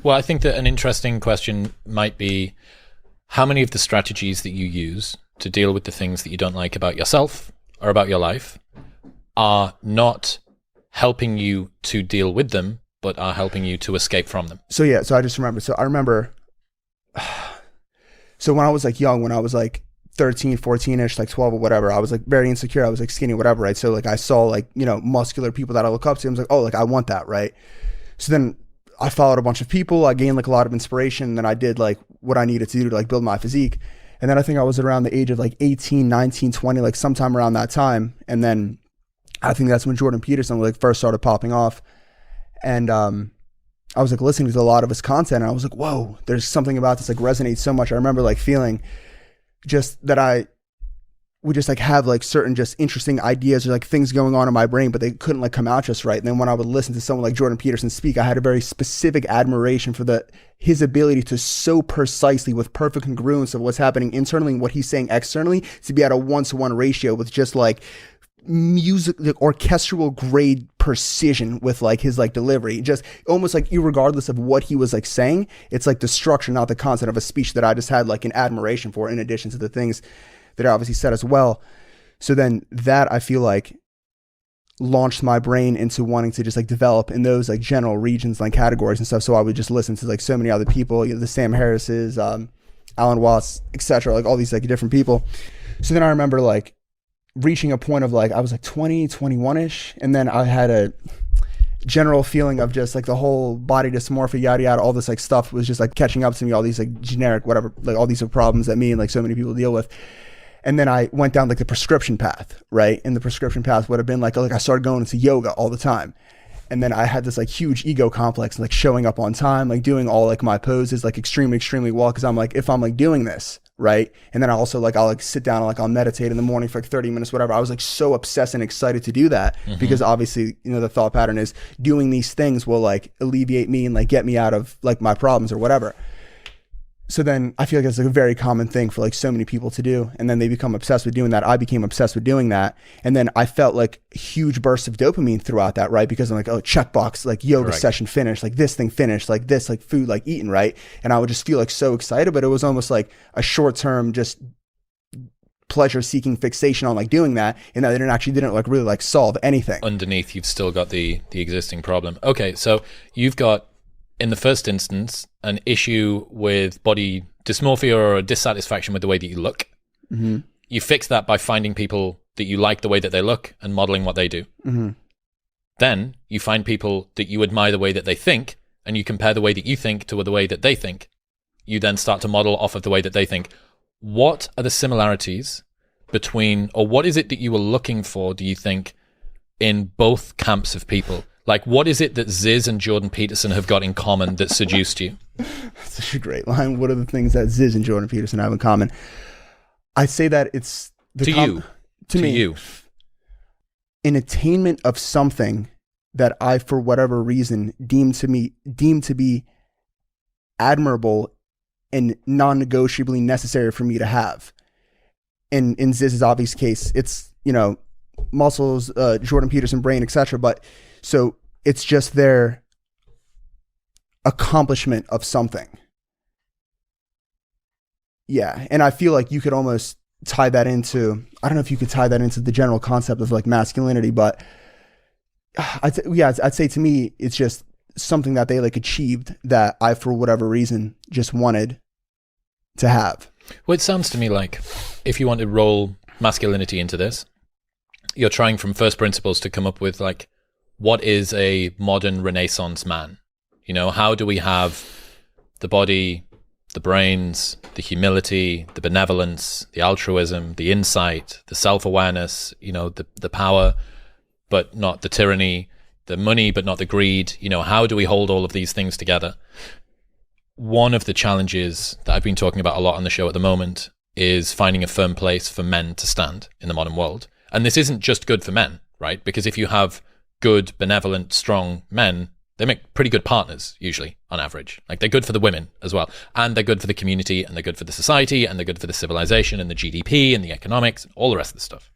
Well, I think that an interesting question might be how many of the strategies that you use to deal with the things that you don't like about yourself or about your life are not helping you to deal with them, but are helping you to escape from them. So yeah, so I just remember, so when I was like young, when I was like 13, 14-ish, like 12 or whatever, I was like very insecure. I was like skinny, whatever, right? So like I saw like, you know, muscular people that I look up to. I was like, oh, like I want that, right? So then I followed a bunch of people. I gained like a lot of inspiration. And then I did like what I needed to do to like build my physique. And then I think I was around the age of like 18, 19, 20, like sometime around that time. And then I think that's when Jordan Peterson like first started popping off. And I was like listening to a lot of his content and I was like, whoa, there's something about this like resonates so much. I remember like feeling just that I would just like have like certain just interesting ideas or like things going on in my brain, but they couldn't like come out just right. And then when I would listen to someone like Jordan Peterson speak, I had a very specific admiration for his ability to so precisely with perfect congruence of what's happening internally and what he's saying externally to be at a 1-to-1 ratio with just like music, like orchestral grade precision with like his like delivery, just almost like irregardless of what he was like saying, it's like the structure, not the content of a speech that I just had like an admiration for in addition to the things that I obviously said as well. So then that I feel like launched my brain into wanting to just like develop in those like general regions, like categories and stuff. So I would just listen to like so many other people, you know, the Sam Harris's, Alan Watts, etc., like all these like different people. So then I remember like reaching a point of like, I was like 20, 21-ish. And then I had a general feeling of just like the whole body dysmorphia, yada, yada, all this like stuff was just like catching up to me, all these like generic, whatever, like all these are problems that me and like so many people deal with. And then I went down like the prescription path, right? And the prescription path would have been like I started going into yoga all the time. And then I had this like huge ego complex, like showing up on time, like doing all like my poses like extremely, extremely well. Cause I'm like, if I'm like doing this, right? And then I also like, I'll like sit down and like I'll meditate in the morning for like 30 minutes, whatever. I was like so obsessed and excited to do that because obviously, you know, the thought pattern is doing these things will like alleviate me and like get me out of like my problems or whatever. So then I feel like it's like a very common thing for like so many people to do. And then they become obsessed with doing that. I became obsessed with doing that. And then I felt like huge bursts of dopamine throughout that, right? Because I'm like, oh, checkbox, like yoga session finished, like this thing finished, like this, like food, like eaten, right? And I would just feel like so excited, but it was almost like a short-term just pleasure-seeking fixation on like doing that. And that didn't like really like solve anything. Underneath, you've still got the existing problem. Okay, so you've got, in the first instance, an issue with body dysmorphia or a dissatisfaction with the way that you look. Mm-hmm. You fix that by finding people that you like the way that they look and modeling what they do. Mm-hmm. Then you find people that you admire the way that they think, and you compare the way that you think to the way that they think. You then start to model off of the way that they think. What are the similarities between, or what is it that you were looking for, do you think, in both camps of people? Like, what is it that Ziz and Jordan Peterson have got in common that seduced you? That's such a great line. What are the things that Ziz and Jordan Peterson have in common? I'd say that it's to me, an attainment of something that I, for whatever reason, deemed to be admirable and non-negotiably necessary for me to have. And in Ziz's obvious case, it's, you know, muscles, Jordan Peterson brain, etc. But so it's just their accomplishment of something. Yeah. And I feel like you could almost tie that into, I don't know if you could tie that into the general concept of like masculinity, but I'd say to me, it's just something that they like achieved that I, for whatever reason, just wanted to have. Well, it sounds to me like if you want to roll masculinity into this, you're trying from first principles to come up with like, what is a modern Renaissance man? You know, how do we have the body, the brains, the humility, the benevolence, the altruism, the insight, the self-awareness, you know, the power, but not the tyranny, the money, but not the greed. You know, how do we hold all of these things together? One of the challenges that I've been talking about a lot on the show at the moment is finding a firm place for men to stand in the modern world. And this isn't just good for men, right? Because if you have good, benevolent, strong men, they make pretty good partners, usually, on average. Like, they're good for the women as well. And they're good for the community, and they're good for the society, and they're good for the civilization, and the GDP, and the economics, and all the rest of the stuff.